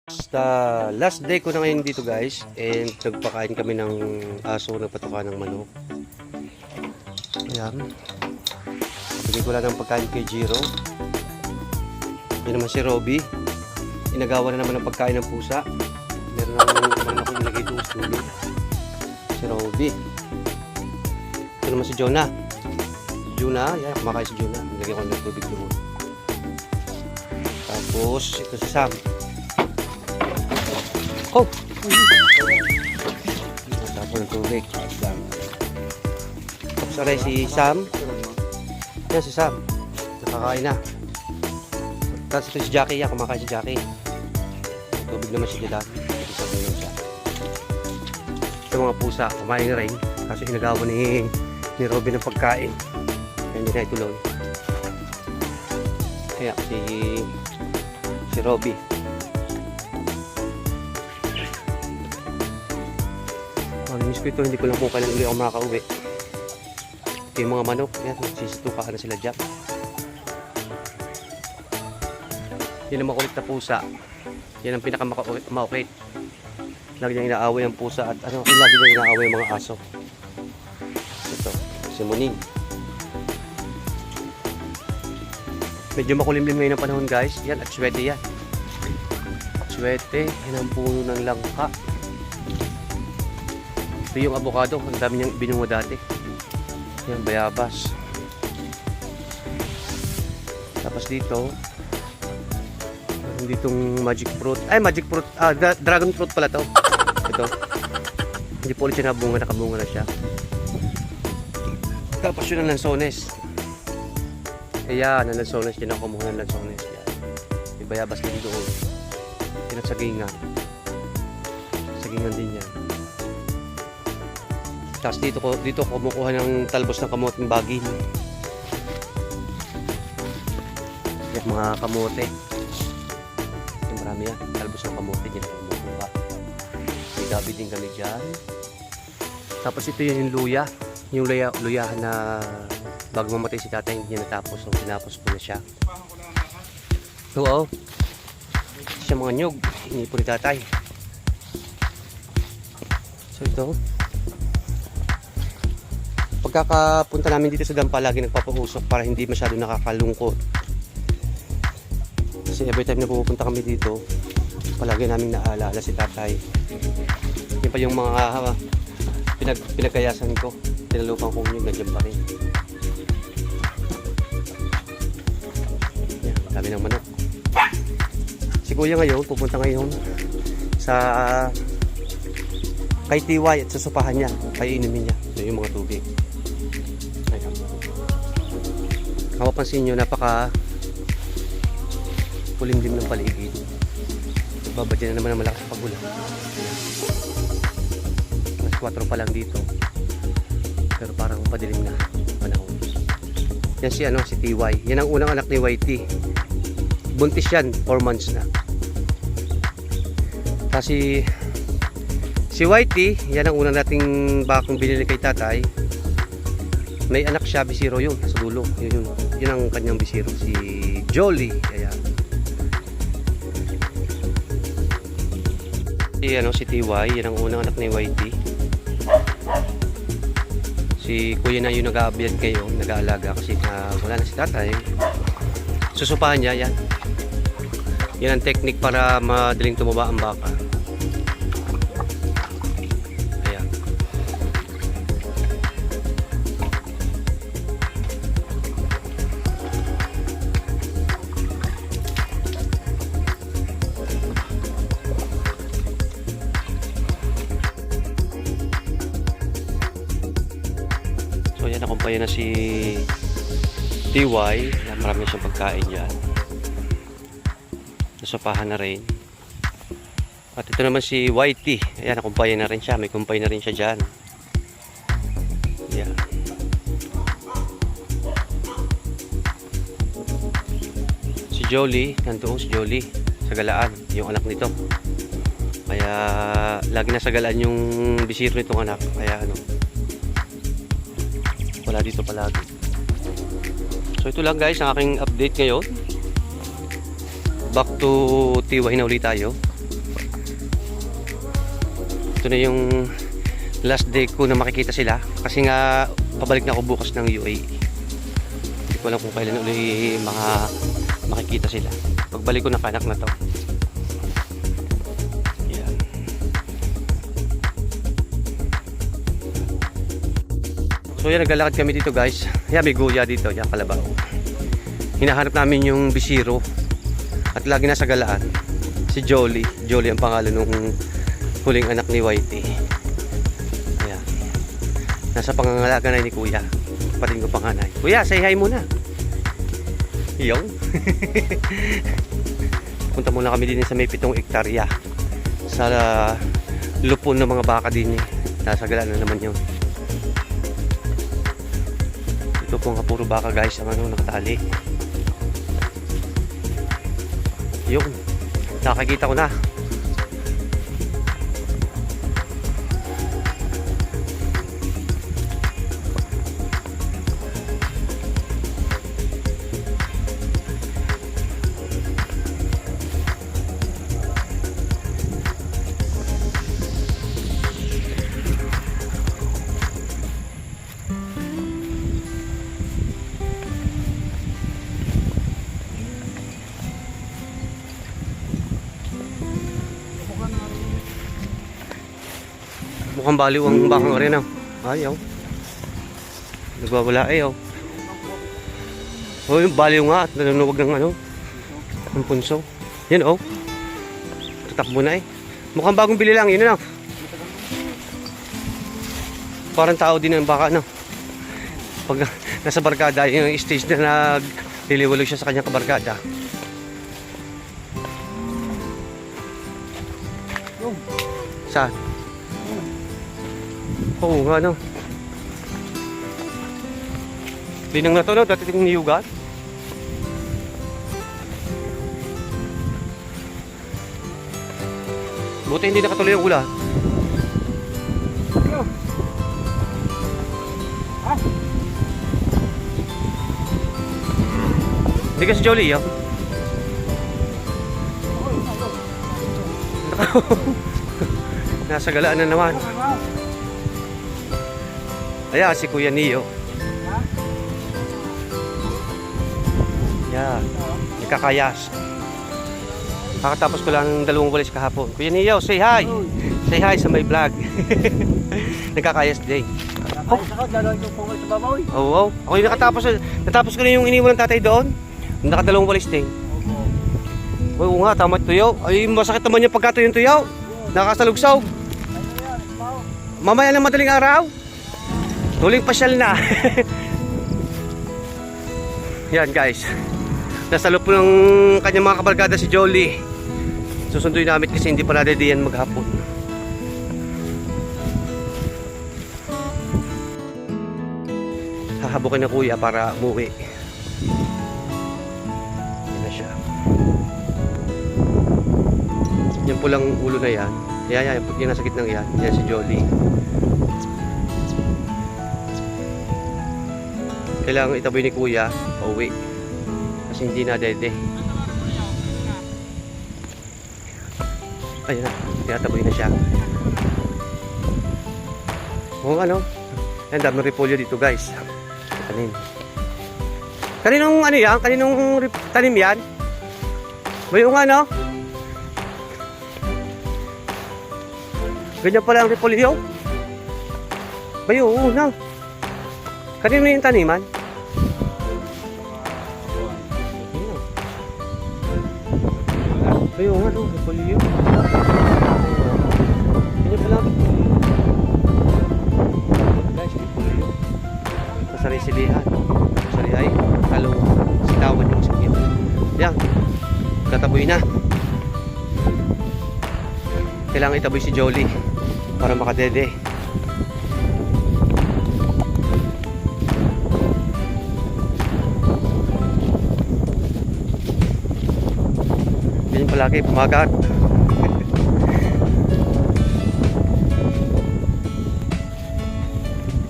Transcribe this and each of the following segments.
Sa last day ko na ngayon dito guys, and nagpakain kami ng aso, nagpatuka ng manok. Ayan. Bigay ko lang ng pagkain kay Jiro. Yun naman si Robby. Inagawa na naman ng pagkain ng pusa. Meron naman ako nilagay doon sa tubig. Si Robby. Ito naman si Jonah. Jonah, yan, kumakain si Jonah. Nilagay ko ng tubig doon. Tapos, ito si Sam. Oh! Tapos ng tubig. Tapos aray si Sam. Yan si Sam. Nakakain na. Tapos ito si Jackie. Yan, kumakain si Jackie. Tubig naman si Jadan. Sabi naman siya. Ito mga pusa. Kumain na rin. Kasi hinagawa ni Robby ng pagkain. Kaya hindi na ituloy. Kaya si Robby. Miss ko ito, hindi ko lang kung kailan uli ako makaka-uwi. Ito yung mga manok, yan, nagsisitukaan na sila dyan. Yan ang makulit na pusa. Yan ang pinakamaukit. Lagi niyang inaaway ang pusa at lagi niyang inaaway ang mga aso. Ito, si Muning. Medyo makulimlim ngayon ang panahon guys. Yan, at swete yan. Swete, yan ang puno ng langka. Ito yung avocado, ang dami niyang binunga dati. Yan, bayabas. Tapos dito, ditong magic fruit. Ay, magic fruit. Dragon fruit pala to. Ito. Hindi po ulit siya nabunga, nakabunga na siya. Tapos yun ang lansones. Ayan, ang lansones. Yan ako kumuha ng lansones. Yan. May bayabas din doon. Yan at sagingan. Sagingan din yan. Tapos dito kumukuha ng talbos ng kamoting bagin. Yan mga kamote. Yan marami yan. Talbos ng kamote dyan kumukuha. May gabi din kami dyan. Tapos ito yung luya. Yung luyahan na bago mamatay si tatay hindi natapos. So tinapos ko na siya. Oo. Siya mga nyog. Inipon ni tatay. So ito. Pagkakapunta namin dito sa dam palagi nagpapausok para hindi masyado nakakalungkot. Kasi every time na pupunta kami dito, palagi namin naalala si tatay. Yan pa yung mga pinagkayasan ko. Tinalupang kong yun, nandiyan pa rin. Yan, dami ng manok. Si kuya ngayon, pupunta ngayon sa kay TY at sa sopahan niya. Kainumin niya. Yun yung mga tubig. Mapapansin nyo, napaka pulimlim ng paligid. Babadyan na naman ang malakas pagulan. Mas 4 pa lang dito. Pero parang padilim na panahon. Yan si TY. Yan ang unang anak ni YT. Buntis yan, 4 months na. Kasi si YT, yan ang unang nating bakong binili kay tatay. May anak siya, bisiro yun, sa dulo. Yun ang kanyang bisiro, si Jolly. Ayan. Si TY, yan ang unang anak ni YT. Si kuya na yung nag-aabyad kayo, nag-aalaga kasi wala na si tatay. Susupahan niya, yan. Yan ang technique para madaling tumaba ang baka. So yan, nakumpaya na si TY. Marami siyang pagkain dyan. Nasopahan na rin. At ito naman si YT. Ayan, nakumpaya na rin siya. May kumpay na rin siya dyan. Ayan. Si Jolly, nandoon si Jolly sa galaan, yung anak nito. Kaya lagi na sa galaan yung bisiro nitong anak. Kaya wala dito palagi. So ito lang guys ang aking update ngayon. Back to TY na ulit tayo. ito na yung last day ko na makikita sila kasi nga pabalik na ako bukas ng UAE. Hindi ko alam kung kailan ulit makikita sila. Pagbalik ko nakanak na to. Yan. So yan, naglalakad kami dito guys. Yan, may guya dito, yan kalabaw. Hinahanap namin yung bisiro at lagi nasa galaan si Jolly. Jolly ang pangalan nung huling anak ni Whitey. Ayan. Nasa pangangalaga na ni Kuya. Kapatid ko panganay. Kuya, say hi muna. Yung. Punta muna kami din sa may 7 hektarya. Sa lupon ng mga baka din eh. Nasa galaan na naman yun. Ito po nga puro baka guys ang nakatali. Yung. Nakakita ko na. Mukhang baliw ang bakang arena. Ayaw. Nagwawala ayaw. Oh, yung baliw nga at nanunuwag ng ng punso. Yan oh. Tatakbo na eh. Mukhang bagong bili lang. Yun na. Parang tao din ang baka pag nasa barkada, yung stage na nagliliwalo siya sa kanyang kabarkada. Saan? Oo nga Linang na to dati ting niyugat. Buti hindi nakatuloy ang ulan. Hindi ka si Jolly yun? Nasa galaan na naman. Ayan, si Kuya Neo. Yan, nakakayas. Kakatapos ko lang 2 walis kahapon. Kuya Neo, say hi! Say hi sa my vlog. Nagkakayas day. Oo, ako yung natapos ko na yung iniwan ng tatay doon. Naka 2 walis day. Oo nga, tama tuyaw. Ay, masakit naman yung pagkatuyo yung tuyaw. Nakasalugsaw. Mamaya ng madaling araw. Huling pasyal na. Yan guys. Nasa loob ng kanyang mga kabarkada si Jolly. Susunduin namin kasi hindi pa natin diyan maghapon. Hahabukin na kuya para umuwi. Yan na siya. Yan pulang ulo na yan. Yan nasa gitnang yan. Yan si Jolly. Kailangan itaboy ni Kuya pauwi kasi hindi na dede. Ayun na, tinataboy na siya. Kung yan dami repolyo dito guys. Tanim. Kaninong yan? Kaninong tanim yan? Bayo nga ganyan pala ang repolyo. Bayo, kanino yung taniman? Bayo nga repolyo. Ganyan pala ang repolyo. Guys, repolyo. Masari-silihan. Masari ay halo. Sitawan yung sakit. Yan. Tataboy na. Kailangan itaboy si Jolly para makadede. Ganyan palagi, pumagat.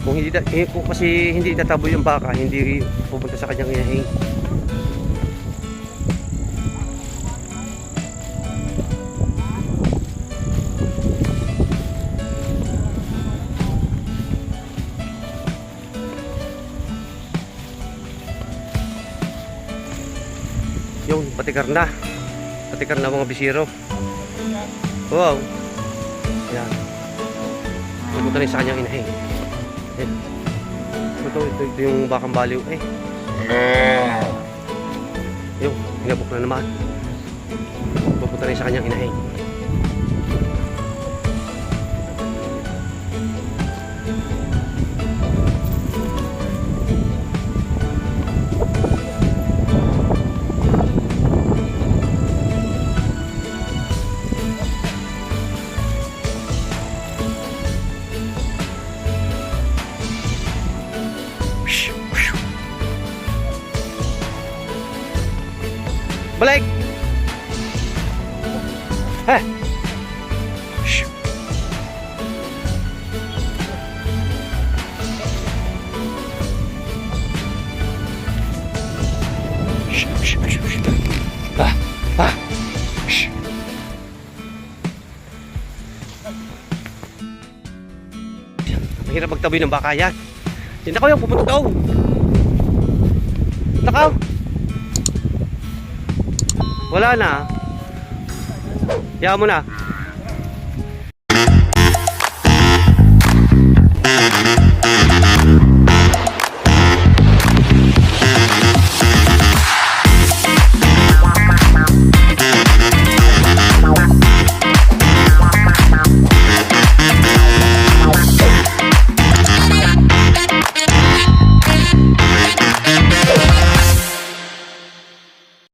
Kung kasi hindi itataboy yung baka, hindi pupunta sa kanyang inahing. Yun, patikar na. Patikar na mga bisiro. Wow. Ayan. Pupunta rin sa kanyang inahin. Ayan. Ito yung bakang baliw eh. Yung, hinabok na naman. Pupunta rin sa kanyang inahin. Balik! Heh! Shh! Shh! Shh! Shh! Shh! Ah! Ah! Shh! Mahirap magtabi ng baka yan. Hindi ko yung pupunta daw. Nakaw! Wala na. Hayaan mo na.